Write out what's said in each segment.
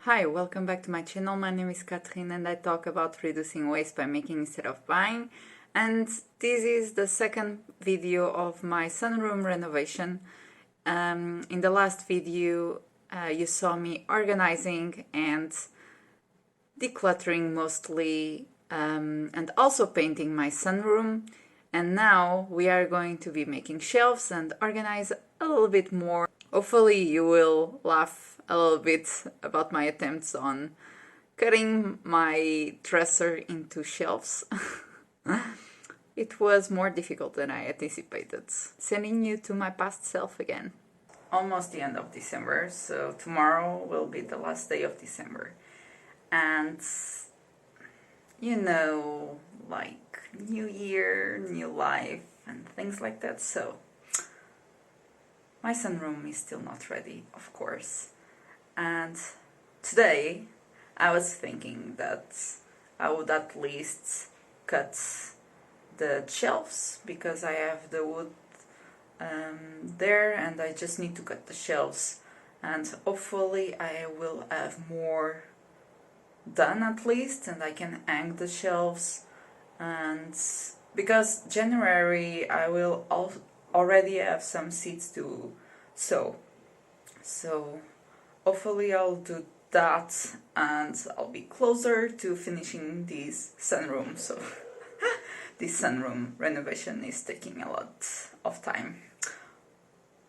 Hi, welcome back to my channel. My name is Catherine and I talk about reducing waste by making instead of buying. And this is the second video of my sunroom renovation. In the last video you saw me organizing and decluttering mostly and also painting my sunroom. And now we are going to be making shelves and organize a little bit more. Hopefully you will laugh a little bit about my attempts on cutting my dresser into shelves. It was more difficult than I anticipated. Sending you to my past self again. Almost the end of December, so tomorrow will be the last day of December. And you know, like new year, new life and things like that, so my sunroom is still not ready, of course. And today I was thinking that I would at least cut the shelves because I have the wood there and I just need to cut the shelves, and hopefully I will have more done at least and I can hang the shelves. And because January I will already have some seeds to sow, so hopefully I'll do that and I'll be closer to finishing this sunroom. So this sunroom renovation is taking a lot of time,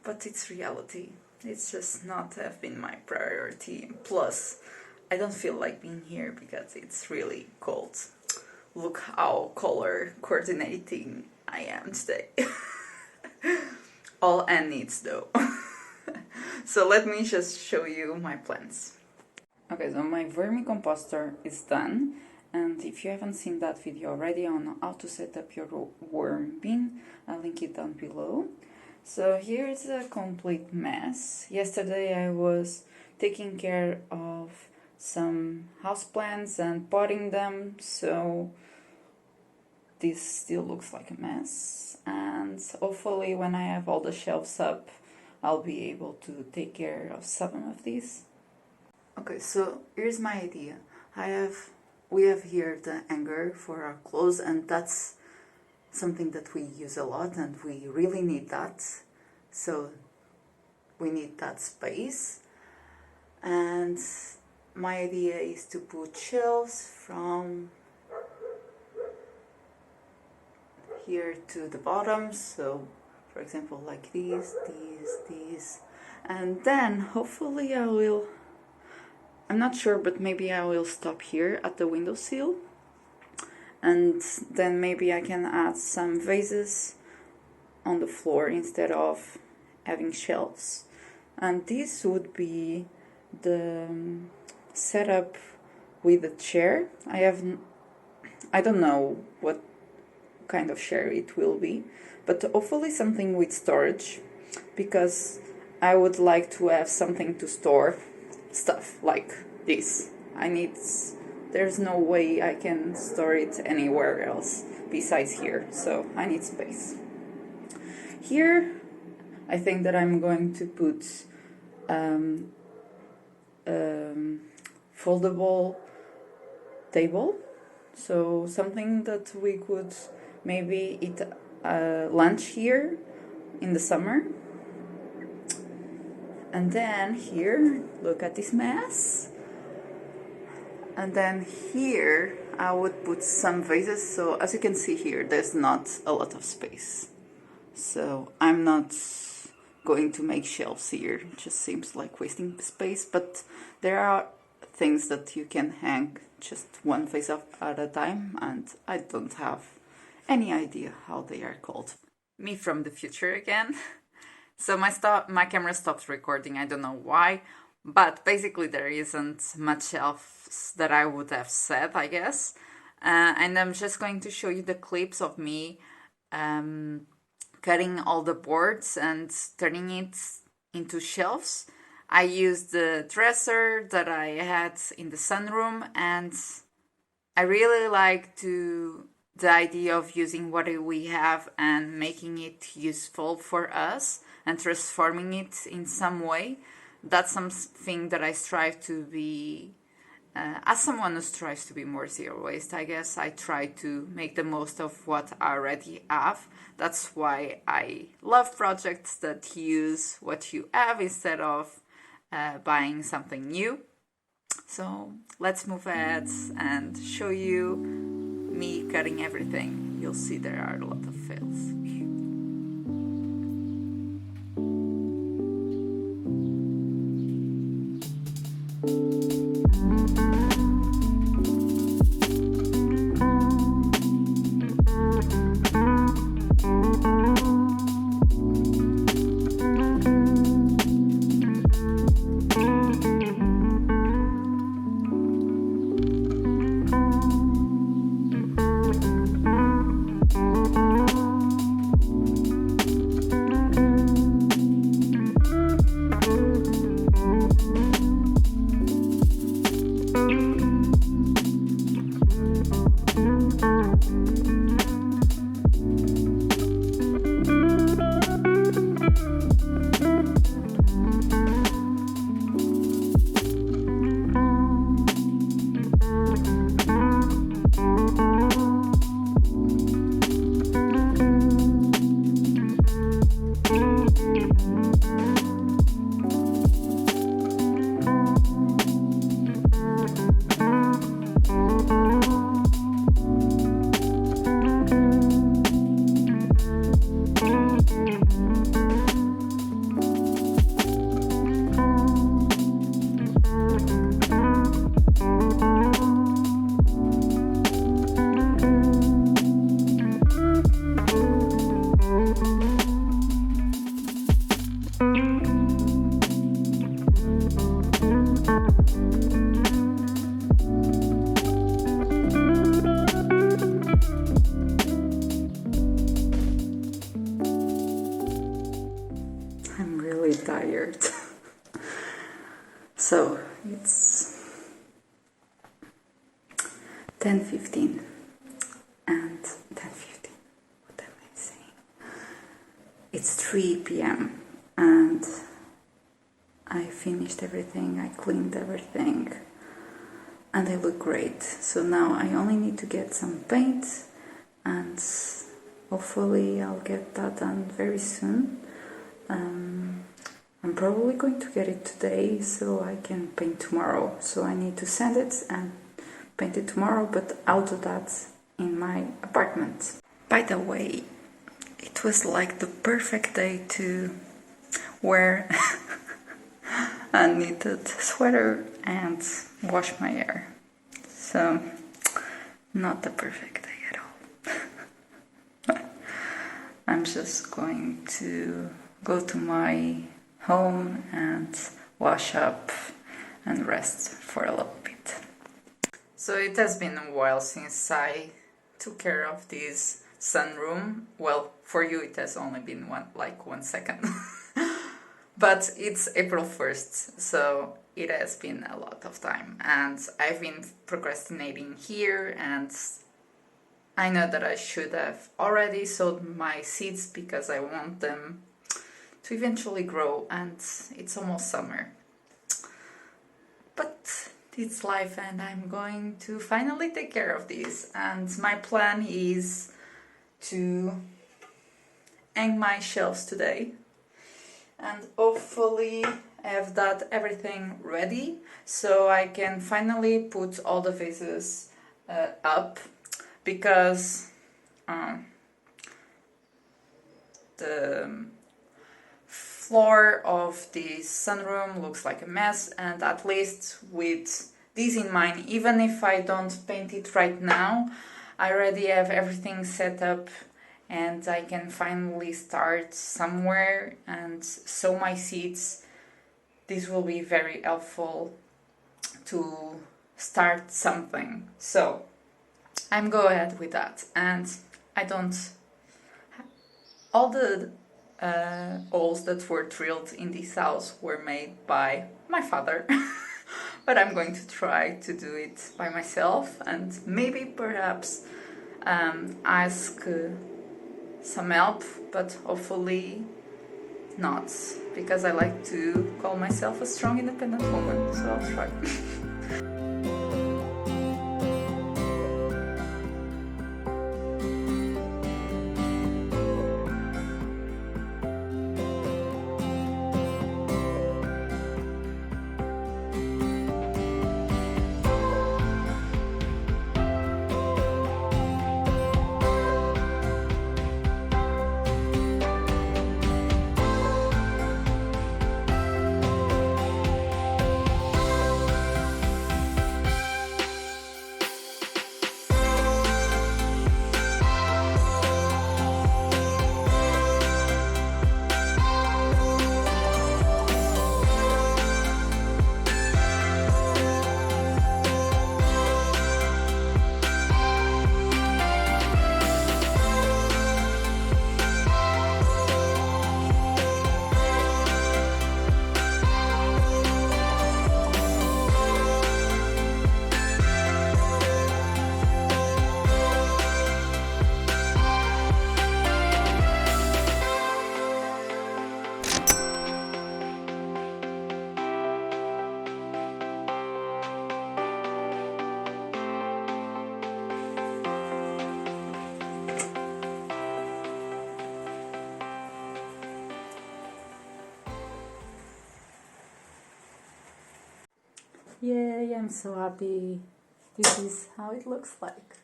but it's reality. It's just not have been my priority. Plus I don't feel like being here because it's really cold. Look how color coordinating I am today. All and needs though. So let me just show you my plants. Okay, so my vermicomposter is done, and if you haven't seen that video already on how to set up your worm bin, I'll link it down below. So here's a complete mess. Yesterday I was taking care of some houseplants and potting them, so this still looks like a mess, and hopefully when I have all the shelves up I'll be able to take care of some of these. Okay, so here's my idea. We have here the hanger for our clothes, and that's something that we use a lot and we really need that, so we need that space. And my idea is to put shelves from here to the bottom, so for example like these, and then hopefully I'm not sure, but maybe I will stop here at the windowsill, and then maybe I can add some vases on the floor instead of having shelves. And this would be the setup with the chair. I don't know what kind of chair it will be, but hopefully something with storage, because I would like to have something to store stuff like this. There's no way I can store it anywhere else besides here, so I need space. Here I think that I'm going to put foldable table, so something that we could maybe eat lunch here in the summer. And then here, look at this mess. And then here I would put some vases, so as you can see here there's not a lot of space, so I'm not going to make shelves here. It just seems like wasting space, but there are things that you can hang just one vase at a time, and I don't have any idea how they are called. Me from the future again. So my camera stopped recording, I don't know why, but basically there isn't much else that I would have said, I guess. And I'm just going to show you the clips of me cutting all the boards and turning it into shelves. I used the dresser that I had in the sunroom, and I really like the idea of using what we have and making it useful for us and transforming it in some way. that's something that I strive to be. As someone who strives to be more zero waste, I guess I try to make the most of what I already have. That's why I love projects that use what you have instead of buying something new. So let's move ahead and show you me cutting everything. You'll see there are a lot of fails. I'm really tired. So it's 10:15 and 10:15. What am I saying? It's 3 p.m. and I finished everything. I cleaned everything and I look great. So now I only need to get some paint and hopefully I'll get that done very soon. I'm probably going to get it today so I can paint tomorrow. So I need to send it and paint it tomorrow, but I'll do that in my apartment. By the way, it was like the perfect day to wear a knitted sweater and wash my hair. So, not the perfect day at all. I'm just going to go to my home and wash up and rest for a little bit. So it has been a while since I took care of this sunroom. Well, for you it has only been 1 second. But it's April 1st, so it has been a lot of time and I've been procrastinating here, and I know that I should have already sowed my seeds because I want them to eventually grow, and it's almost summer. But it's life and I'm going to finally take care of this, and my plan is to hang my shelves today and hopefully have that everything ready so I can finally put all the vases up, because the floor of the sunroom looks like a mess, and at least with this in mind, even if I don't paint it right now, I already have everything set up and I can finally start somewhere and sow my seeds. This will be very helpful to start something. So I'm go ahead with that, and I don't... All the holes that were drilled in this house were made by my father. But I'm going to try to do it by myself and maybe perhaps ask some help, but hopefully not. because I like to call myself a strong, independent woman, so I'll try. Yay, I'm so happy. This is how it looks like.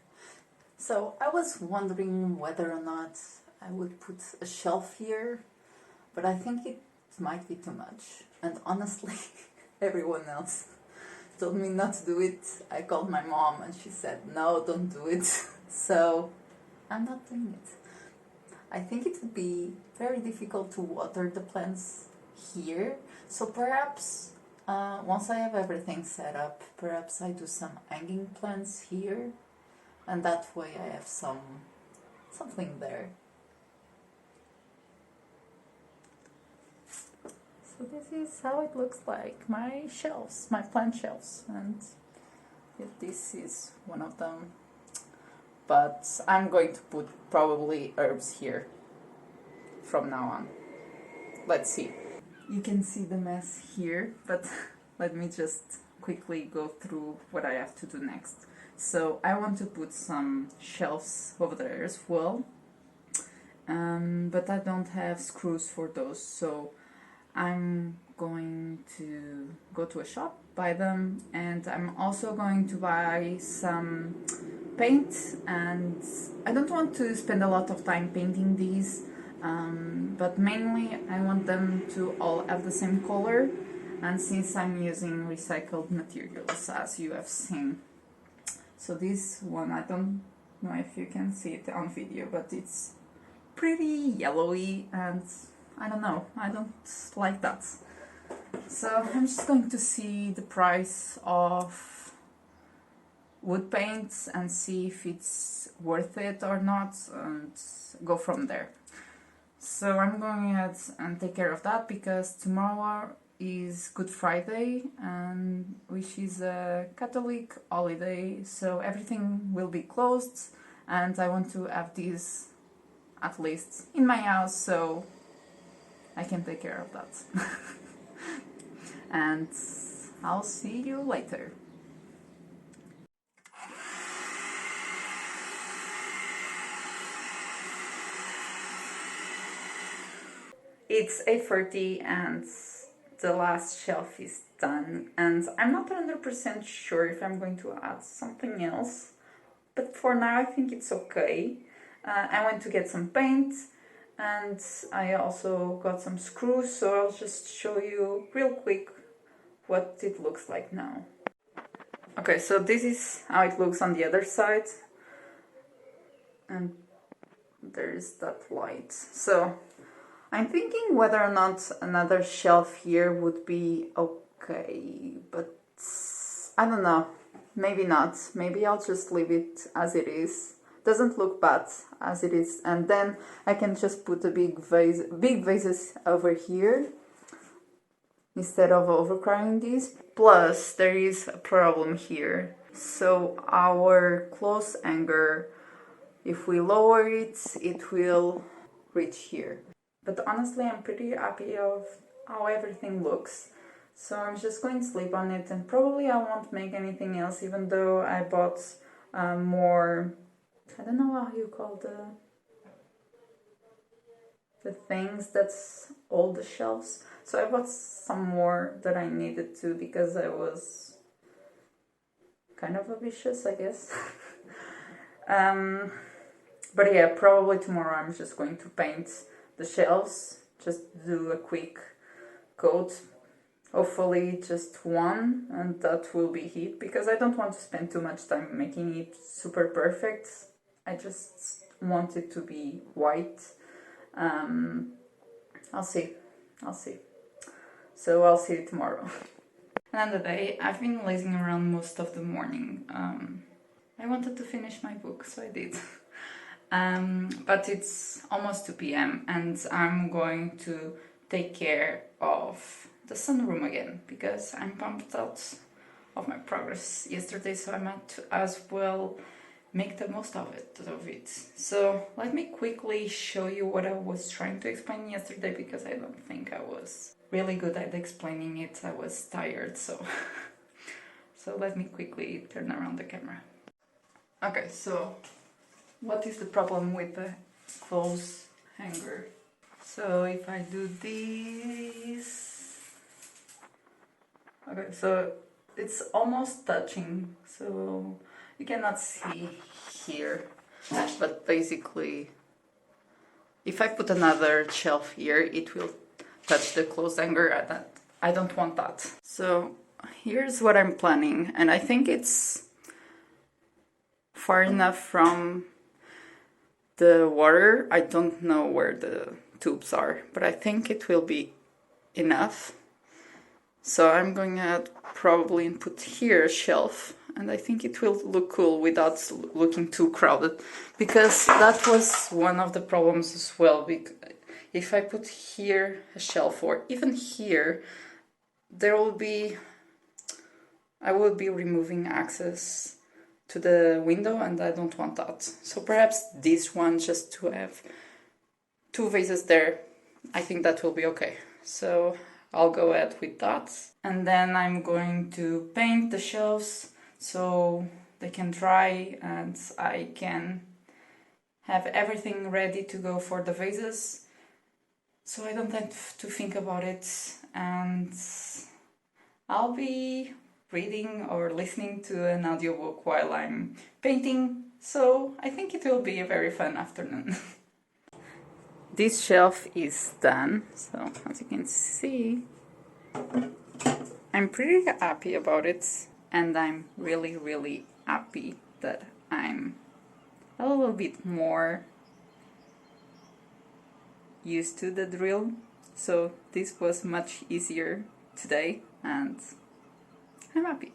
So I was wondering whether or not I would put a shelf here, but I think it might be too much. And honestly, everyone else told me not to do it. I called my mom and she said, no, don't do it. So I'm not doing it. I think it would be very difficult to water the plants here. So perhaps once I have everything set up, perhaps I do some hanging plants here, and that way I have something there. So this is how it looks like, my shelves, my plant shelves, and this is one of them. But I'm going to put probably herbs here from now on. Let's see. You can see the mess here, but let me just quickly go through what I have to do next. So I want to put some shelves over there as well, but I don't have screws for those, so I'm going to go to a shop, buy them, and I'm also going to buy some paint, and I don't want to spend a lot of time painting these, but mainly I want them to all have the same color, and since I'm using recycled materials, as you have seen. So this one, I don't know if you can see it on video, but it's pretty yellowy, and I don't know, I don't like that. So I'm just going to see the price of wood paints and see if it's worth it or not, and go from there. So I'm going ahead and take care of that, because tomorrow is Good Friday, and which is a Catholic holiday, so everything will be closed, and I want to have these at least in my house so I can take care of that. And I'll see you later. It's 8:30 and the last shelf is done, and I'm not 100% sure if I'm going to add something else, but for now I think it's okay. I went to get some paint, and I also got some screws, so I'll just show you real quick what it looks like now. Okay, so this is how it looks on the other side, and there's that light. So I'm thinking whether or not another shelf here would be okay, but I don't know, maybe not. Maybe I'll just leave it as it is. Doesn't look bad as it is, and then I can just put a big vases over here instead of overcrowding these. Plus there is a problem here, so our close hanger, if we lower it, it will reach here. But honestly, I'm pretty happy of how everything looks. So I'm just going to sleep on it, and probably I won't make anything else, even though I bought more, I don't know how you call the things that's all the shelves. So I bought some more that I needed to, because I was kind of ambitious, I guess. But yeah, probably tomorrow I'm just going to paint the shelves, just do a quick coat, hopefully just one, and that will be it, because I don't want to spend too much time making it super perfect. I just want it to be white. I'll see. So I'll see you tomorrow. Another day, I've been lazing around most of the morning. I wanted to finish my book, so I did. But it's almost 2 p.m. and I'm going to take care of the sunroom again, because I'm pumped out of my progress yesterday, so I might as well make the most of it. So let me quickly show you what I was trying to explain yesterday, because I don't think I was really good at explaining it. I was tired, so let me quickly turn around the camera. Okay, so what is the problem with the clothes hanger? So if I do this, okay, so it's almost touching, so you cannot see here, but basically if I put another shelf here, it will touch the clothes hanger. I don't want that. So here's what I'm planning, and I think it's far enough from the water. I don't know where the tubes are, but I think it will be enough. So I'm going to probably put here a shelf, and I think it will look cool without looking too crowded, because that was one of the problems as well. If I put here a shelf, or even here, I will be removing access to the window, and I don't want that. So perhaps this one, just to have 2 vases there, I think that will be okay. So I'll go ahead with that, and then I'm going to paint the shelves so they can dry and I can have everything ready to go for the vases, so I don't have to think about it, and I'll be reading or listening to an audiobook while I'm painting, so I think it will be a very fun afternoon. This shelf is done, so as you can see, I'm pretty happy about it, and I'm really happy that I'm a little bit more used to the drill. So this was much easier today, and I'm happy.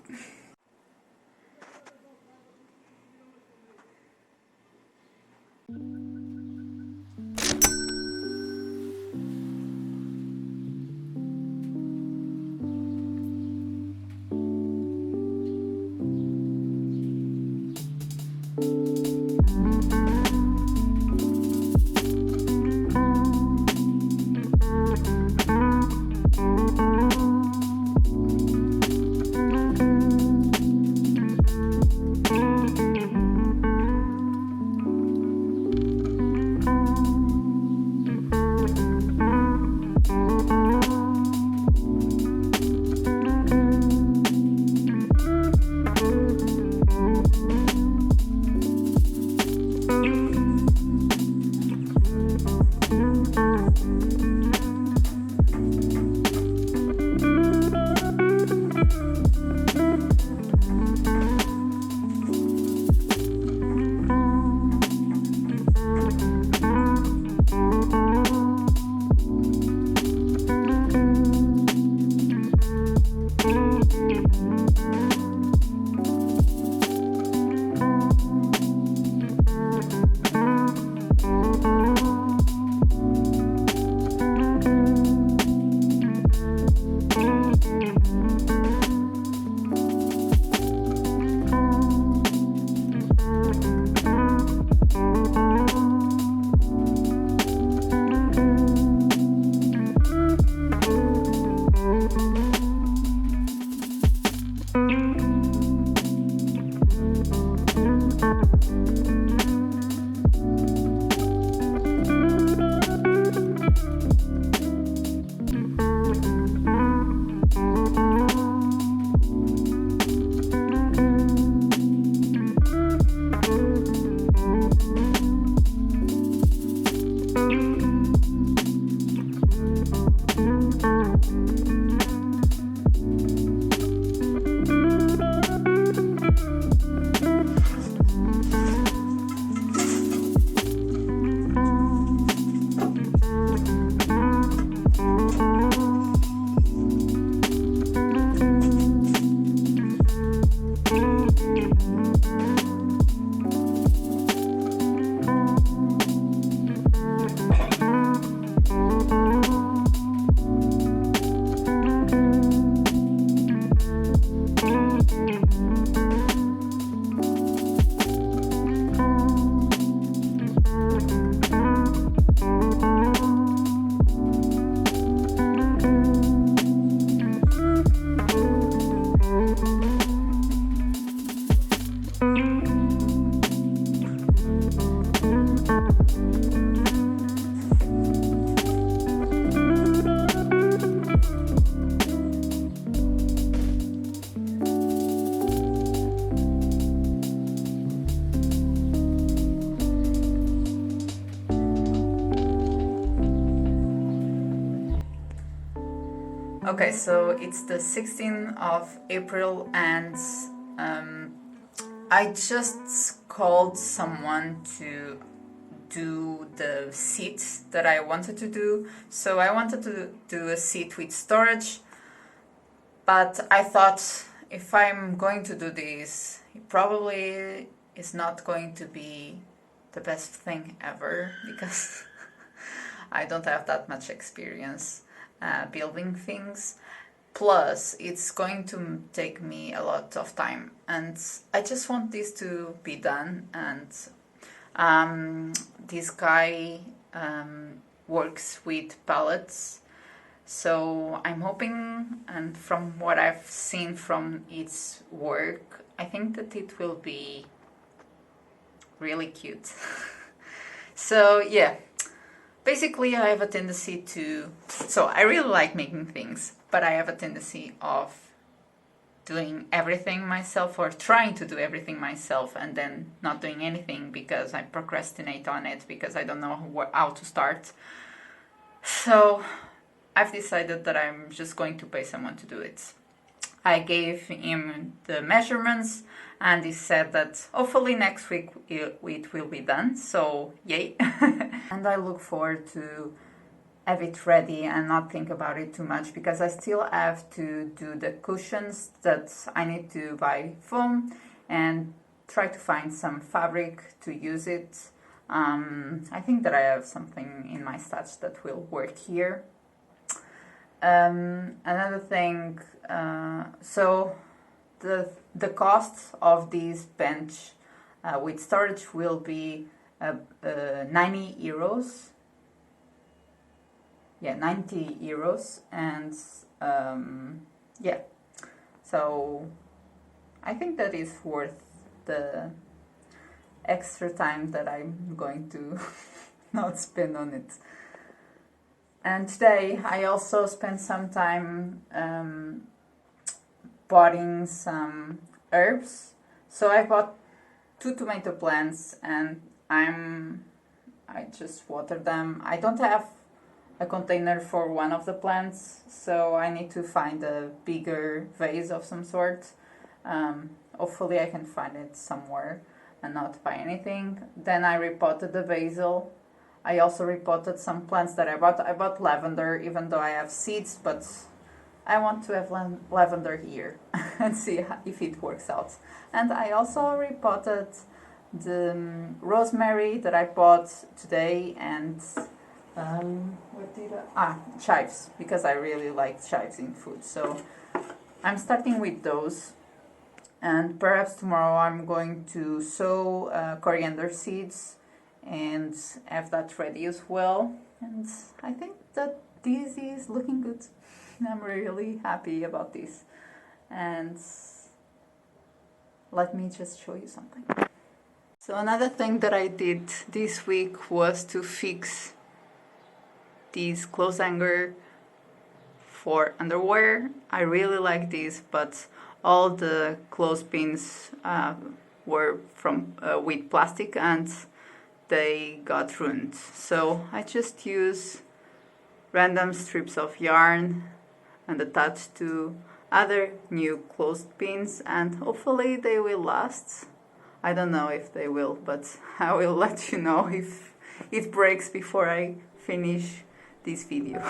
Okay, so it's the 16th of April and I just called someone to do the seat that I wanted to do. So I wanted to do a seat with storage, but I thought if I'm going to do this, it probably is not going to be the best thing ever because I don't have that much experience building things. Plus, it's going to take me a lot of time, and I just want this to be done. And this guy works with pallets, so I'm hoping, and from what I've seen from its work, I think that it will be really cute. So yeah, basically I have a tendency so I really like making things, but I have a tendency of doing everything myself, or trying to do everything myself and then not doing anything because I procrastinate on it because I don't know how to start. So I've decided that I'm just going to pay someone to do it. I gave him the measurements and he said that hopefully next week it will be done, so yay. And I look forward to have it ready and not think about it too much, because I still have to do the cushions that I need to buy foam and try to find some fabric to use it. I think that I have something in my stash that will work here. Another thing, so the cost of this bench with storage will be 90 euros. Yeah, 90 euros, and yeah, so I think that is worth the extra time that I'm going to not spend on it. And today I also spent some time potting some herbs. So I bought 2 tomato plants and I just watered them. I don't have a container for one of the plants, so I need to find a bigger vase of some sort. Hopefully I can find it somewhere and not buy anything. Then I repotted the basil. I also repotted some plants that I bought. I bought lavender, even though I have seeds, but I want to have lavender here and see if it works out. And I also repotted the rosemary that I bought today, and chives, because I really like chives in food. So I'm starting with those, and perhaps tomorrow I'm going to sow coriander seeds and have that ready as well. And I think that this is looking good. I'm really happy about this. And let me just show you something. So another thing that I did this week was to fix this clothes hanger for underwear. I really like this, but all the clothespins were from with plastic and they got ruined. So I just use random strips of yarn and attach to other new clothespins, and hopefully they will last. I don't know if they will, but I will let you know if it breaks before I finish this video.